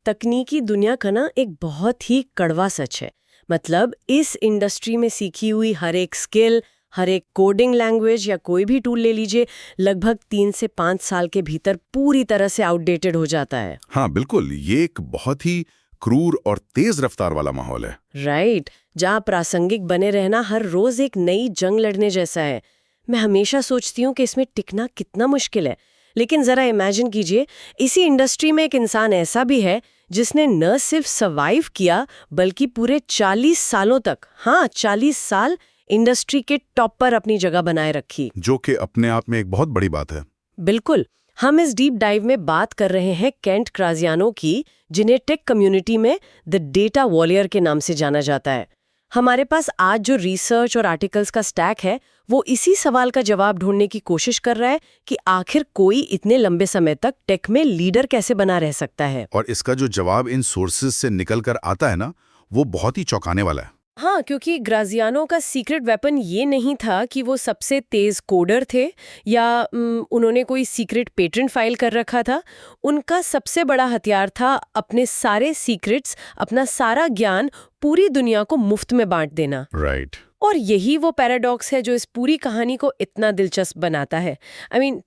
तकनीकी दुनिया का ना एक बहुत ही कड़वा सच है। मतलब इस इंडस्ट्री में सीखी हुई हर एक स्किल, हर एक कोडिंग लैंग्वेज या कोई भी टूल ले लीजिए, लगभग 3 से 5 साल के भीतर पूरी तरह से आउटडेटेड हो जाता है। हाँ बिल्कुल, ये एक बहुत ही क्रूर और तेज रफ्तार वाला माहौल है। राइट, जहाँ प्रासंगिक बने रहना हर रोज एक नई जंग लड़ने जैसा है। मैं हमेशा सोचती हूँ कि इसमें टिकना कितना मुश्किल है। लेकिन जरा इमेजिन कीजिए, इसी इंडस्ट्री में एक इंसान ऐसा भी है जिसने न सिर्फ सर्वाइव किया बल्कि पूरे 40 सालों तक, हाँ 40 साल, इंडस्ट्री के टॉप पर अपनी जगह बनाए रखी। जो कि अपने आप में एक बहुत बड़ी बात है। बिल्कुल। हम इस डीप डाइव में बात कर रहे हैं केंट ग्राजियानो की, जिन्हें टेक कम्युनिटी में द डेटा वॉरियर के नाम से जाना जाता है। हमारे पास आज जो रिसर्च और आर्टिकल्स का स्टैक है, वो इसी सवाल का जवाब ढूंढने की कोशिश कर रहा है कि आखिर कोई इतने लंबे समय तक टेक में लीडर कैसे बना रह सकता है। और इसका जो जवाब इन सोर्सेज से निकल कर आता है ना, वो बहुत ही चौंकाने वाला है। हाँ, क्योंकि ग्राजियानो का सीक्रेट वेपन ये नहीं था कि वो सबसे तेज कोडर थे या उन्होंने कोई सीक्रेट पेटेंट फाइल कर रखा था। उनका सबसे बड़ा हथियार था अपने सारे सीक्रेट्स, अपना सारा ज्ञान पूरी दुनिया को मुफ्त में बांट देना। राइट। और यही वो पैराडॉक्स है जो इस पूरी कहानी को इतना दिलचस्प बनाता है।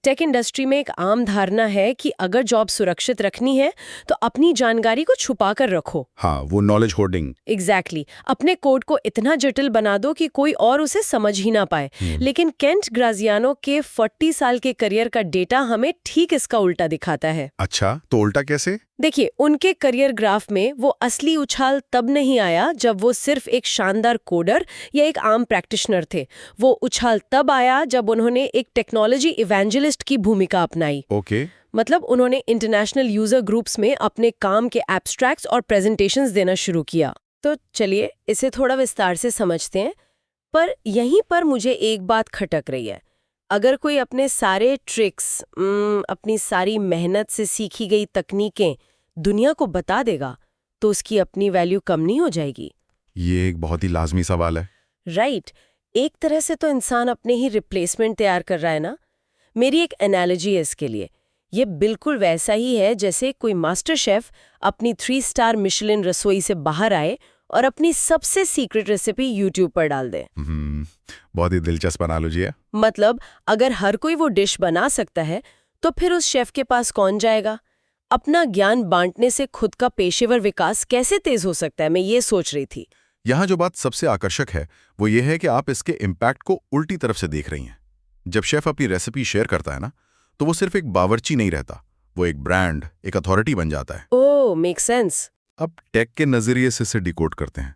टेक इंडस्ट्री में एक आम धारणा है कि अगर जॉब सुरक्षित रखनी है तो अपनी जानकारी को छुपा कर रखो। हाँ, वो नॉलेज होर्डिंग। एग्जैक्टली। अपने कोड को इतना जटिल बना दो कि कोई और उसे समझ ही ना पाए। लेकिन केंट ग्राजियानो के 40 साल के करियर का डेटा हमें ठीक इसका उल्टा दिखाता है। अच्छा, तो उल्टा कैसे? देखिए, उनके करियर ग्राफ में वो असली उछाल तब नहीं आया जब वो सिर्फ एक शानदार कोडर या एक आम प्रैक्टिशनर थे। वो उछाल तब आया जब उन्होंने एक टेक्नोलॉजी इवेंजलिस्ट की भूमिका अपनाई। ओके। मतलब उन्होंने इंटरनेशनल यूजर ग्रुप्स में अपने काम के एब्स्ट्रैक्ट्स और प्रेजेंटेशंस देना शुरू किया। तो चलिए इसे थोड़ा विस्तार से समझते हैं। पर यहीं पर मुझे एक बात खटक रही है। अगर कोई अपने सारे ट्रिक्स, अपनी सारी मेहनत से सीखी गई तकनीकें दुनिया को बता देगा, तो उसकी अपनी वैल्यू कम नहीं हो जाएगी? ये एक बहुत ही लाजमी सवाल है। राइट। एक तरह से तो इंसान अपने ही रिप्लेसमेंट तैयार कर रहा है ना। मेरी एक एनालॉजी है इसके लिए। ये बिल्कुल वैसा ही है जैसे कोई मास्टर शेफ अपनी 3 स्टार मिशेलिन रसोई से बाहर आए और अपनी सबसे सीक्रेट रेसिपी यूट्यूब पर डाल दे। बहुत ही दिलचस्प एनालॉजी है। मतलब अगर हर कोई वो डिश बना सकता है, तो फिर उस शेफ के पास कौन जाएगा? अपना ज्ञान बांटने से खुद का पेशेवर विकास कैसे तेज हो सकता है, मैं ये सोच रही थी। यहाँ जो बात सबसे आकर्षक है वो ये है कि आप इसके इम्पैक्ट को उल्टी तरफ से देख रही हैं। जब शेफ अपनी रेसिपी शेयर करता है ना, तो वो सिर्फ एक बावर्ची नहीं रहता, वो एक ब्रांड, एक अथॉरिटी बन जाता है। ओह, मेक सेंस। अब टेक के नजरिए से इसे डिकोड करते हैं।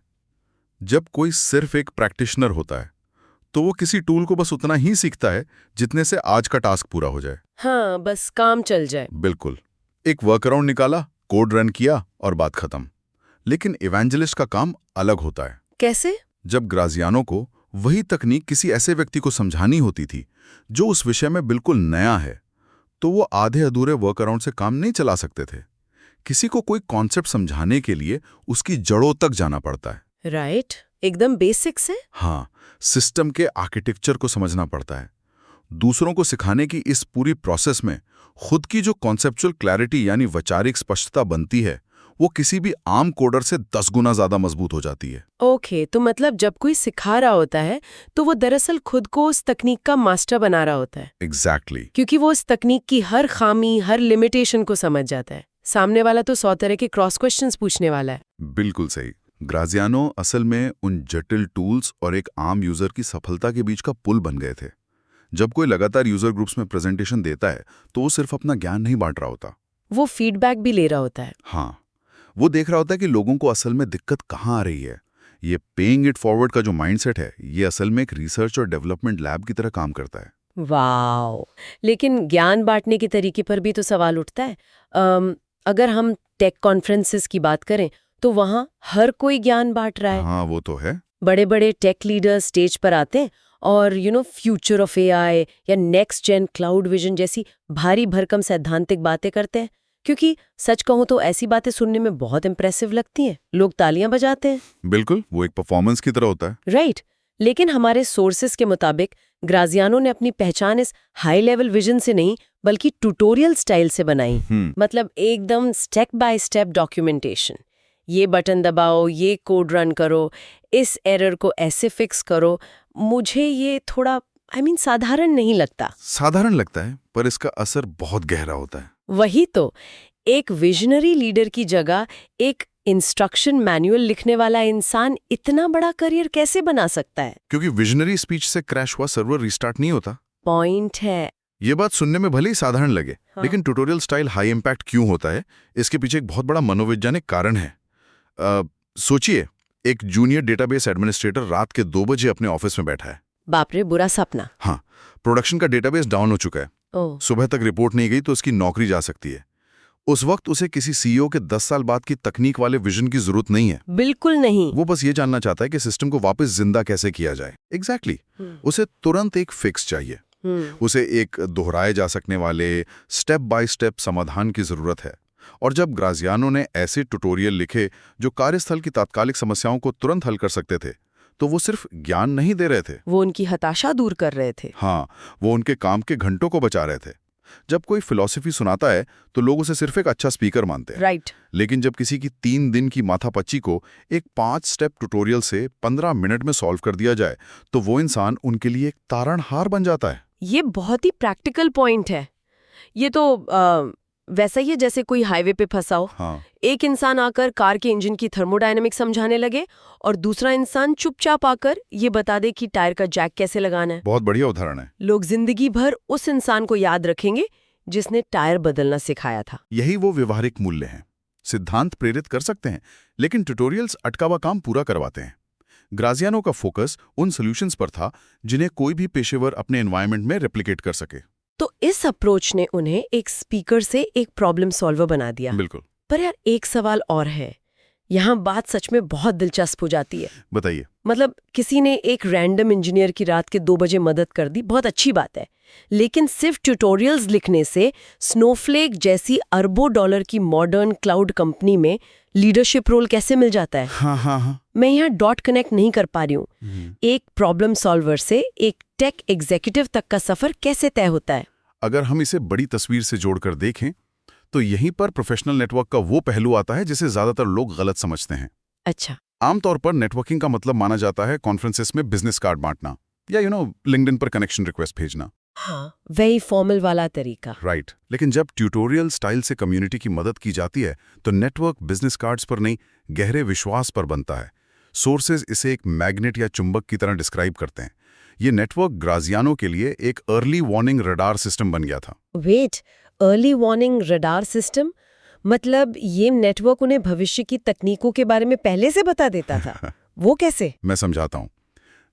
जब कोई सिर्फ एक प्रैक्टिशनर होता है तो वो किसी टूल को बस उतना ही सीखता है जितने से आज का टास्क पूरा हो जाए। हाँ, बस काम चल जाए। बिल्कुल। एक वर्कअराउंड निकाला, कोड रन किया और बात खत्म। लेकिन इवेंजलिस्ट का काम अलग होता है। कैसे? जब ग्राजियानो को वही तकनीक किसी ऐसे व्यक्ति को समझानी होती थी जो उस विषय में बिल्कुल नया है, तो वो आधे अधूरे वर्कअराउंड से काम नहीं चला सकते थे। किसी को कोई कॉन्सेप्ट समझाने के लिए उसकी जड़ों तक जाना पड़ता है। राइट, एकदम बेसिक से। हाँ, सिस्टम के आर्किटेक्चर को समझना पड़ता है। दूसरों को सिखाने की इस पूरी प्रोसेस में खुद की जो कॉन्सेप्चुअल क्लैरिटी यानी वैचारिक स्पष्टता बनती है, वो किसी भी आम कोडर से 10 गुना ज्यादा मजबूत हो जाती है। ओके, तो मतलब जब कोई सिखा रहा होता है तो वो दरअसल खुद को उस तकनीक का मास्टर बना रहा होता है। एग्जैक्टली। क्योंकि वो उस तकनीक की हर खामी, हर लिमिटेशन को समझ जाता है। सामने वाला तो 100 तरह के क्रॉस क्वेश्चंस पूछने वाला है। बिल्कुल सही। ग्राजियानो असल में उन जटिल टूल्स और एक आम यूजर की सफलता के बीच का पुल बन गए थे। जब कोई लगातार यूजर ग्रुप्स में प्रेजेंटेशन देता है तो वो सिर्फ अपना ज्ञान नहीं बांट रहा होता, वो फीडबैक भी ले रहा होता है। हाँ, वो देख रहा होता है कि लोगों को असल में दिक्कत कहाँ आ रही है। ये पेइंग इट फॉरवर्ड का जो माइंडसेट है, ये असल में एक रिसर्च और डेवलपमेंट लैब की तरह काम करता है। वाओ! लेकिन ज्ञान बांटने के तरीके पर भी तो सवाल उठता है। अगर हम टेक कॉन्फ्रेंसेस की बात करें तो वहाँ हर कोई ज्ञान बांट रहा है। हाँ, वो तो है। बड़े बड़े टेक लीडर्स स्टेज पर आते हैं और फ्यूचर ऑफ एआई या नेक्स्ट जेन क्लाउड विजन जैसी भारी भरकम सैद्धांतिक बातें करते हैं। क्योंकि सच कहूं तो ऐसी बातें सुनने में बहुत इंप्रेसिव लगती हैं, लोग तालियां बजाते हैं। बिल्कुल, वो एक परफॉर्मेंस की तरह होता है। राइट। लेकिन हमारे सोर्सेस के मुताबिक ग्राजियानो ने अपनी पहचान इस हाई लेवल विजन से नहीं बल्कि ट्यूटोरियल स्टाइल से बनाई। मतलब एकदम स्टेप बाय स्टेप डॉक्यूमेंटेशन। ये बटन दबाओ, ये कोड रन करो, इस एरर को ऐसे फिक्स करो। मुझे ये थोड़ा साधारण नहीं लगता। साधारण लगता है, पर इसका असर बहुत गहरा होता है। वही तो, एक विजनरी लीडर की जगह एक इंस्ट्रक्शन मैनुअल लिखने वाला इंसान इतना बड़ा करियर कैसे बना सकता है? क्योंकि विजनरी स्पीच से क्रैश हुआ सर्वर रिस्टार्ट नहीं होता। पॉइंट है। ये बात सुनने में भले ही साधारण लगे, हाँ। लेकिन ट्यूटोरियल स्टाइल हाई इम्पैक्ट क्यों होता है, इसके पीछे एक बहुत बड़ा मनोवैज्ञानिक कारण है। सोचिए, एक जूनियर डेटाबेस एडमिनिस्ट्रेटर रात के 2 बजे अपने ऑफिस में बैठा है। बाप रे, बुरा सपना। हाँ, प्रोडक्शन का डेटाबेस डाउन हो चुका है। ओह, सुबह तक रिपोर्ट नहीं गई तो उसकी नौकरी जा सकती है। उस वक्त उसे किसी सीईओ के 10 साल बाद की तकनीक वाले विजन की जरूरत नहीं है। बिल्कुल नहीं। वो बस ये जानना चाहता है कि सिस्टम को वापस जिंदा कैसे किया जाए। एग्जैक्टली। उसे तुरंत एक फिक्स चाहिए। उसे एक दोहराए जा सकने वाले स्टेप बाय स्टेप समाधान की जरूरत है। और जब ग्राजियानो ने ऐसे ट्यूटोरियल लिखे जो कार्यस्थल की तात्कालिक समस्याओं को तुरंत हल कर सकते थे, तो वो सिर्फ ज्ञान नहीं दे रहे थे, वो उनकी हताशा दूर कर रहे थे। हाँ, वो उनके काम के घंटों को बचा रहे थे। जब कोई फिलॉसफी सुनाता है तो लोग उसे सिर्फ एक अच्छा स्पीकर मानते हैं। राइट। लेकिन जब किसी की 3 दिन की माथापच्ची को एक 5 स्टेप ट्यूटोरियल से 15 मिनट में सॉल्व कर दिया जाए, तो वो इंसान उनके लिए एक तारणहार बन जाता है। ये बहुत ही प्रैक्टिकल पॉइंट है। ये तो वैसा ही है जैसे कोई हाईवे पे फंसा हो। हाँ। एक इंसान आकर कार के इंजन की थर्मोडायनेमिक्स समझाने लगे और दूसरा इंसान चुपचाप आकर ये बता दे कि टायर का जैक कैसे लगाना है। बहुत बढ़िया उदाहरण है। लोग जिंदगी भर उस इंसान को याद रखेंगे जिसने टायर बदलना सिखाया था। यही वो व्यवहारिक मूल्य हैं। सिद्धांत प्रेरित कर सकते हैं, लेकिन ट्यूटोरियल्स अटका हुआ काम पूरा करवाते हैं। ग्राजियानो का फोकस उन सॉल्यूशंस पर था जिन्हें कोई भी पेशेवर अपने एनवायरनमेंट में रेप्लिकेट कर सके। तो इस अप्रोच ने उन्हें एक स्पीकर से एक प्रॉब्लम सॉल्वर बना दिया। बिल्कुल। पर यार, एक सवाल और है। यहाँ बात सच में बहुत दिलचस्प हो जाती है। बताइए। मतलब किसी ने एक रैंडम इंजीनियर की रात के 2 बजे मदद कर दी, बहुत अच्छी बात है। लेकिन सिर्फ ट्यूटोरियल्स लिखने से स्नोफ्लेक जैसी अरबों डॉलर की मॉडर्न क्लाउड कंपनी में लीडरशिप रोल कैसे मिल जाता है? हाँ। मैं यहाँ डॉट कनेक्ट नहीं कर पा रही हूँ। एक प्रॉब्लम सॉल्वर से एक टेक एग्जीक्यूटिव तक का सफर कैसे तय होता है? अगर हम इसे बड़ी तस्वीर से जोड़कर देखें, तो यहीं पर प्रोफेशनल नेटवर्क का वो पहलू आता है जिसे ज्यादातर लोग गलत समझते हैं। अच्छा। आमतौर पर नेटवर्किंग का मतलब माना जाता है कॉन्फ्रेंसेस में बिजनेस कार्ड बांटना या लिंक्डइन पर कनेक्शन रिक्वेस्ट भेजना। हाँ, वही फॉर्मल वाला तरीका। राइट। लेकिन जब ट्यूटोरियल स्टाइल से कम्युनिटी की मदद की जाती है, तो नेटवर्क बिजनेस कार्ड्स पर नहीं, गहरे विश्वास पर बनता है। सोर्सेज इसे एक मैग्नेट या चुंबक की तरह डिस्क्राइब करते हैं। ये नेटवर्क ग्राजियानो के लिए एक अर्ली वार्निंग रडार सिस्टम बन गया था। Wait, early warning radar system? मतलब ये नेटवर्क उन्हें भविष्य की तकनीकों के बारे में पहले से बता देता था? वो कैसे? मैं समझाता हूँ।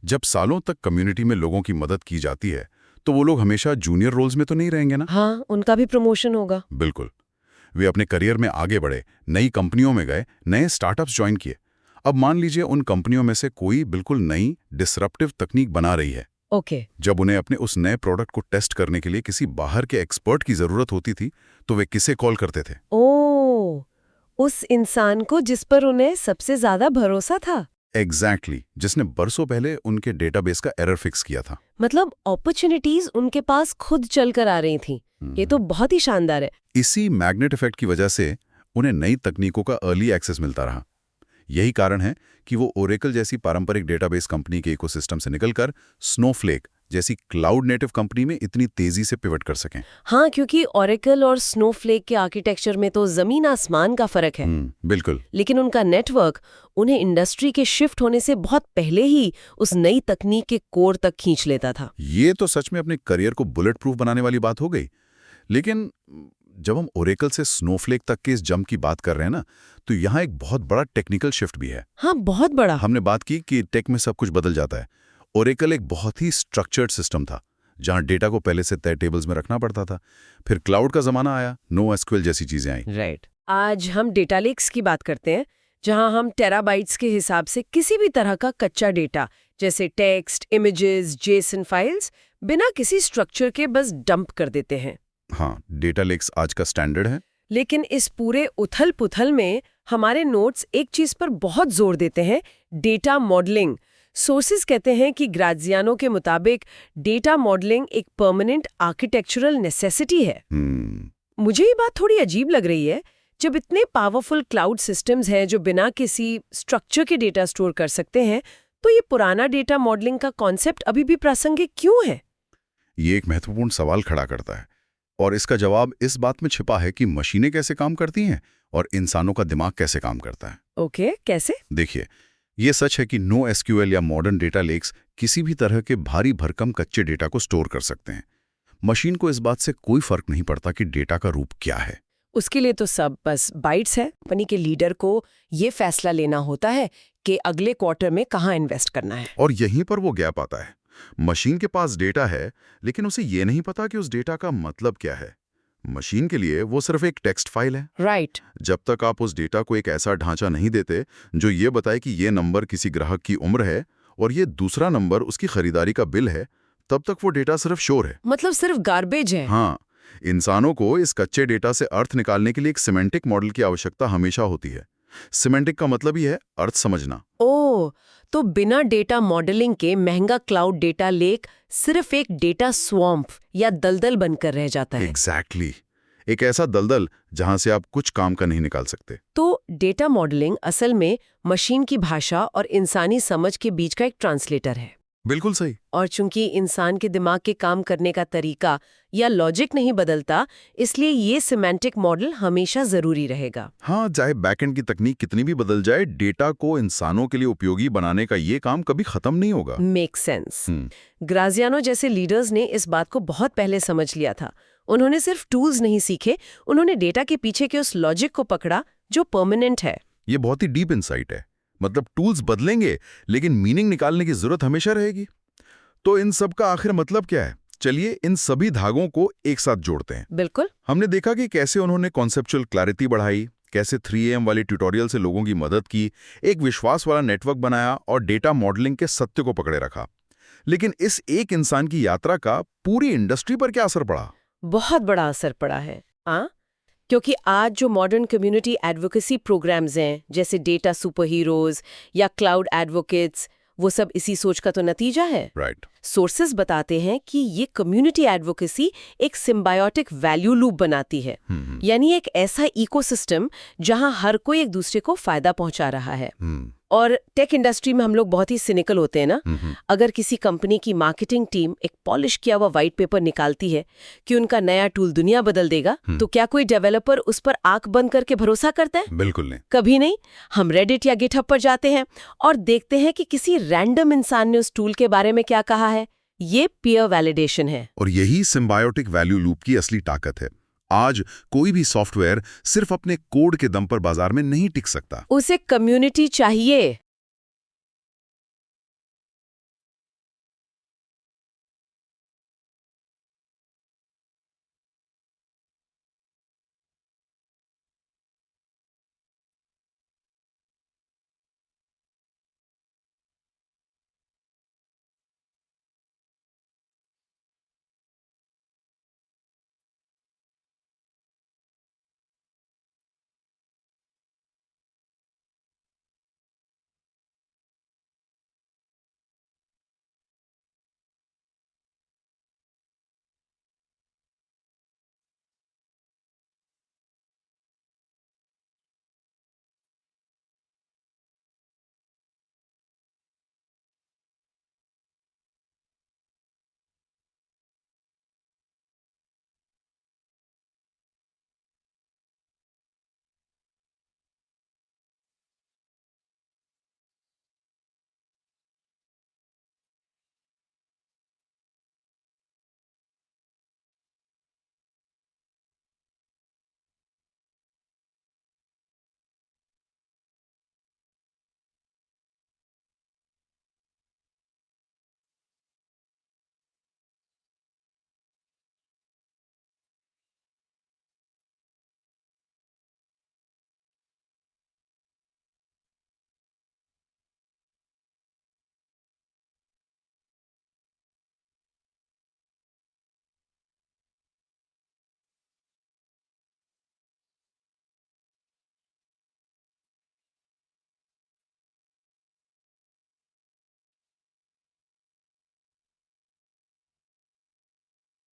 जब सालों तक कम्युनिटी में लोगों की मदद की जाती है, तो वो लोग हमेशा जूनियर रोल्स में तो नहीं रहेंगे ना। हाँ, उनका भी प्रमोशन होगा। बिल्कुल। वे अपने करियर में आगे बढ़े, नई कंपनियों में गए, नए स्टार्टअप्स ज्वाइन किए। अब मान लीजिए उन कंपनियों में से कोई बिल्कुल नई डिसरप्टिव तकनीक बना रही है। ओके। जब उन्हें अपने उस नए प्रोडक्ट को टेस्ट करने के लिए किसी बाहर के एक्सपर्ट की जरूरत होती थी, तो वे किसे कॉल करते थे? ओह, उस इंसान को जिस पर उन्हें सबसे ज्यादा भरोसा था। एग्जैक्टली, जिसने बरसों पहले उनके डेटाबेस का एरर फिक्स किया था। मतलब अपॉर्चुनिटीज उनके पास खुद चलकर आ रही थी। ये तो बहुत ही शानदार है। इसी मैग्नेट इफेक्ट की वजह से उन्हें नई तकनीकों का अर्ली एक्सेस मिलता रहा। यही कारण है कि वो ओरेकल जैसी पारंपरिक डेटाबेस कंपनी के इकोसिस्टम से निकलकर स्नोफ्लेक जैसी क्लाउड नेटिव कंपनी में इतनी तेजी से पिवट कर सकें। हाँ, क्योंकि ओरेकल और स्नोफ्लेक के आर्किटेक्चर में तो जमीन आसमान का फर्क है। बिल्कुल। लेकिन उनका नेटवर्क उन्हें इंडस्ट्री के शिफ्ट होने से बहुत पहले ही उस नई तकनीक के कोर तक खींच लेता था। ये तो सच में अपने करियर को बुलेट प्रूफ बनाने वाली बात हो गई। लेकिन जब हम ओरेकल से स्नोफ्लेक तक के इस जंप की बात कर रहे हैं ना, तो यहाँ एक बहुत बड़ा टेक्निकल शिफ्ट भी है। हाँ, बहुत बड़ा। हमने बात की कि टेक में सब कुछ बदल जाता है। ओरेकल एक बहुत ही स्ट्रक्चर्ड सिस्टम था, जहां डेटा को पहले से तय टेबल्स में रखना पड़ता था। फिर क्लाउड का जमाना आया, नो एसक्यूएल जैसी चीजें आई। राइट। आज हम डेटा लेक्स की बात करते हैं, जहां हम टेराबाइट्स के हिसाब से किसी भी तरह का कच्चा डेटा जैसे टेक्स्ट, इमेजेस, जेसन फाइल्स बिना किसी स्ट्रक्चर के बस डंप कर देते हैं। हाँ, डेटा लेक्स आज का स्टैंडर्ड है। लेकिन इस पूरे उथल पुथल में हमारे नोट्स एक चीज पर बहुत जोर देते हैं, डेटा मॉडलिंग। सोर्सेज कहते हैं कि ग्राजियानो के मुताबिक डेटा मॉडलिंग एक परमानेंट आर्किटेक्चरल नेसेसिटी है। मुझे ये बात थोड़ी अजीब लग रही है। जब इतने पावरफुल क्लाउड सिस्टम्स हैं जो बिना किसी स्ट्रक्चर के डेटा स्टोर कर सकते हैं, तो ये पुराना डेटा मॉडलिंग का कॉन्सेप्ट अभी भी प्रासंगिक क्यों है? ये एक महत्वपूर्ण सवाल खड़ा करता है और इसका जवाब इस बात में छिपा है कि मशीनें कैसे काम करती हैं और इंसानों का दिमाग कैसे काम करता है। ओके, कैसे? देखिए, ये सच है कि नो एसक्यूएल या मॉडर्न डेटा लेक्स किसी भी तरह के भारी भरकम कच्चे डेटा को स्टोर कर सकते हैं। मशीन को इस बात से कोई फर्क नहीं पड़ता कि डेटा का रूप क्या है। उसके लिए तो सब बस बाइट्स है। कंपनी के लीडर को ये फैसला लेना होता है कि अगले क्वार्टर में कहाँ इन्वेस्ट करना है। और यहीं पर वो गैप आता है। मशीन के पास डेटा है, लेकिन उसे ये नहीं पता कि उस डेटा का मतलब क्या है। मशीन के लिए वो सिर्फ एक टेक्स्ट फाइल है। राइट। जब तक आप उस डेटा को एक ऐसा ढांचा नहीं देते जो ये बताए कि ये नंबर किसी ग्राहक की उम्र है और ये दूसरा नंबर उसकी खरीदारी का बिल है, तब तक वो डेटा सिर्फ शोर है। मतलब सिर्फ गार्बेज है। हाँ, इंसानों को इस कच्चे डेटा से अर्थ निकालने के लिए एक सिमेंटिक मॉडल की आवश्यकता हमेशा होती है। सिमेंटिक का मतलब ही है अर्थ समझना। ओह, तो बिना डेटा मॉडलिंग के महंगा क्लाउड डेटा लेक सिर्फ एक डेटा स्वैम्प या दलदल बनकर रह जाता है। एग्जैक्टली एक ऐसा दलदल जहां से आप कुछ काम का नहीं निकाल सकते। तो डेटा मॉडलिंग असल में मशीन की भाषा और इंसानी समझ के बीच का एक ट्रांसलेटर है। बिल्कुल सही। और चूंकि इंसान के दिमाग के काम करने का तरीका या लॉजिक नहीं बदलता, इसलिए ये सिमेंटिक मॉडल हमेशा जरूरी रहेगा। हाँ, चाहे बैकएंड की तकनीक कितनी भी बदल जाए, डेटा को इंसानों के लिए उपयोगी बनाने का ये काम कभी खत्म नहीं होगा। Make sense. ग्राजियानो जैसे लीडर्स ने इस बात को बहुत पहले समझ लिया था। उन्होंने सिर्फ टूल्स नहीं सीखे, उन्होंने डेटा के पीछे के उस लॉजिक को पकड़ा जो परमानेंट है। ये बहुत ही डीप इंसाइट है। मतलब टूल्स बदलेंगे, लेकिन मीनिंग निकालने की जरूरत हमेशा रहेगी। तो इन सब का आखिर मतलब क्या है? चलिए इन सभी धागों को एक साथ जोड़ते हैं। बिल्कुल। हमने देखा कि कैसे उन्होंने कॉन्सेप्चुअल क्लैरिटी बढ़ाई, कैसे 3AM वाले ट्यूटोरियल से लोगों की मदद की, एक विश्वास वाला नेटवर्क बनाया और डेटा मॉडलिंग के सत्य को पकड़े रखा। लेकिन इस एक इंसान की यात्रा का पूरी इंडस्ट्री पर क्या असर पड़ा? बहुत बड़ा असर पड़ा है। क्योंकि आज जो मॉडर्न कम्युनिटी एडवोकेसी प्रोग्राम्स हैं, जैसे डेटा सुपर हीरोज या क्लाउड एडवोकेट्स, वो सब इसी सोच का तो नतीजा है। राइट। सोर्सेज बताते हैं कि ये कम्युनिटी एडवोकेसी एक सिम्बायोटिक वैल्यू लूप बनाती है। यानी एक ऐसा इकोसिस्टम जहां हर कोई एक दूसरे को फायदा पहुंचा रहा है। और टेक इंडस्ट्री में हम लोग बहुत ही सिनिकल होते हैं ना। अगर किसी कंपनी की मार्केटिंग टीम एक पॉलिश किया हुआ व्हाइट पेपर निकालती है कि उनका नया टूल दुनिया बदल देगा, तो क्या कोई डेवलपर उस पर आंख बंद करके भरोसा करता है? बिल्कुल नहीं। कभी नहीं। हम रेडिट या गिटहब पर जाते हैं और देखते हैं कि किसी रैंडम इंसान ने उस टूल के बारे में क्या कहा है। ये पीयर वैलिडेशन है। और यही सिम्बायोटिक वैल्यू लूप की असली ताकत है। आज कोई भी सॉफ्टवेयर सिर्फ अपने कोड के दम पर बाजार में नहीं टिक सकता। उसे कम्युनिटी चाहिए।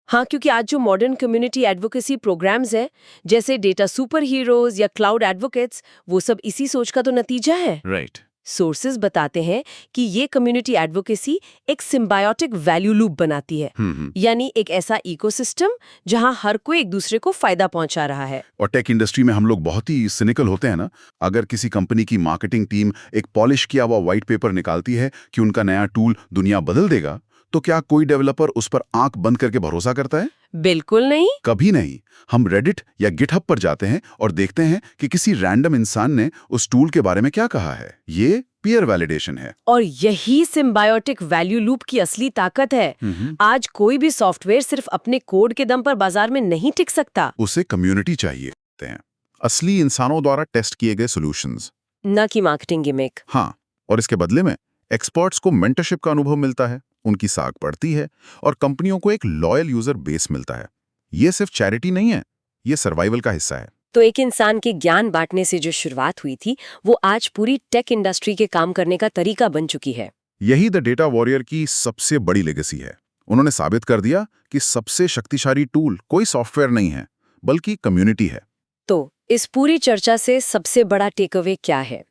हाँ, क्योंकि आज जो मॉडर्न कम्युनिटी एडवोकेसी प्रोग्राम्स हैं, जैसे डेटा सुपर हीरोज या क्लाउड एडवोकेट्स, वो सब इसी सोच का तो नतीजा है। राइट। सोर्सेज बताते हैं कि ये कम्युनिटी एडवोकेसी एक सिम्बायोटिक वैल्यू लूप बनाती है, यानी एक ऐसा इकोसिस्टम जहां हर कोई एक दूसरे को फायदा पहुंचा रहा है। और टेक इंडस्ट्री में हम लोग बहुत ही सिनिकल होते हैं ना। अगर किसी कंपनी की मार्केटिंग टीम एक पॉलिश किया हुआ व्हाइट पेपर निकालती है कि उनका नया टूल दुनिया बदल देगा, तो क्या कोई डेवलपर उस पर आंख बंद करके भरोसा करता है? बिल्कुल नहीं। कभी नहीं। हम रेडिट या गिटहब पर जाते हैं और देखते हैं कि किसी रैंडम इंसान ने उस टूल के बारे में क्या कहा है। ये पीयर वैलिडेशन है। और यही सिम्बायोटिक वैल्यू लूप की असली ताकत है। आज कोई भी सॉफ्टवेयर सिर्फ अपने कोड के दम पर बाजार में नहीं टिक सकता। उसे कम्युनिटी चाहिए हैं। असली इंसानों द्वारा टेस्ट किए गए सॉल्यूशंस, न कि मार्केटिंग गिमिक। हाँ, और इसके बदले में एक्सपर्ट्स को मेंटरशिप का अनुभव मिलता है, उनकी साख बढ़ती है और कंपनियों को एक लॉयल यूजर बेस मिलता है। ये सिर्फ चैरिटी नहीं है, ये सर्वाइवल का हिस्सा है। तो एक इंसान के ज्ञान बांटने से जो शुरुआत हुई थी, वो आज पूरी टेक इंडस्ट्री के काम करने का तरीका बन चुकी है। यही द डेटा वॉरियर की सबसे बड़ी लेगेसी है। उन्होंने साबित कर दिया कि सबसे शक्तिशाली टूल कोई सॉफ्टवेयर नहीं है, बल्कि कम्युनिटी है। तो इस पूरी चर्चा से सबसे बड़ा टेकअवे क्या है?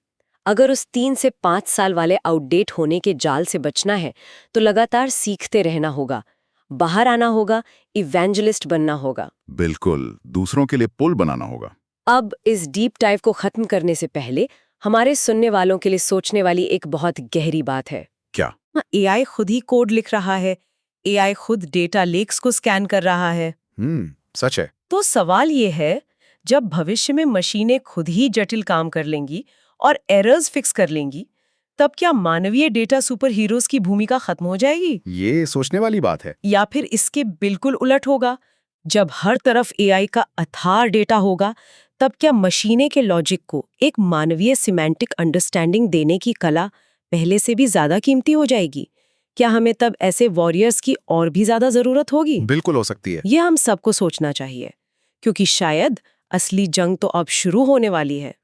अगर उस 3 से 5 साल वाले आउटडेट होने के जाल से बचना है, तो लगातार सीखते रहना होगा, बाहर आना होगा, इवेंजलिस्ट बनना होगा। बिल्कुल, दूसरों के लिए पुल बनाना होगा। अब इस डीप डाइव को खत्म करने से पहले हमारे सुनने वालों के लिए सोचने वाली एक बहुत गहरी बात है। क्या? एआई खुद ही कोड लिख रहा है, एआई खुद डेटा लेक्स को स्कैन कर रहा है। सच है। तो सवाल ये है, जब भविष्य में मशीनें खुद ही जटिल काम कर लेंगी और एरर्स फिक्स कर लेंगी, तब क्या मानवीय डेटा सुपर हीरोज की भूमिका खत्म हो जाएगी? ये सोचने वाली बात है। या फिर इसके बिल्कुल उलट होगा? जब हर तरफ एआई का अथाह डेटा होगा, तब क्या मशीनें के लॉजिक को एक मानवीय सिमेंटिक अंडरस्टैंडिंग देने की कला पहले से भी ज्यादा कीमती हो जाएगी? क्या हमें तब ऐसे वॉरियर्स की और भी ज्यादा जरूरत होगी? बिल्कुल हो सकती है। ये हम सबको सोचना चाहिए, क्योंकि शायद असली जंग तो अब शुरू होने वाली है।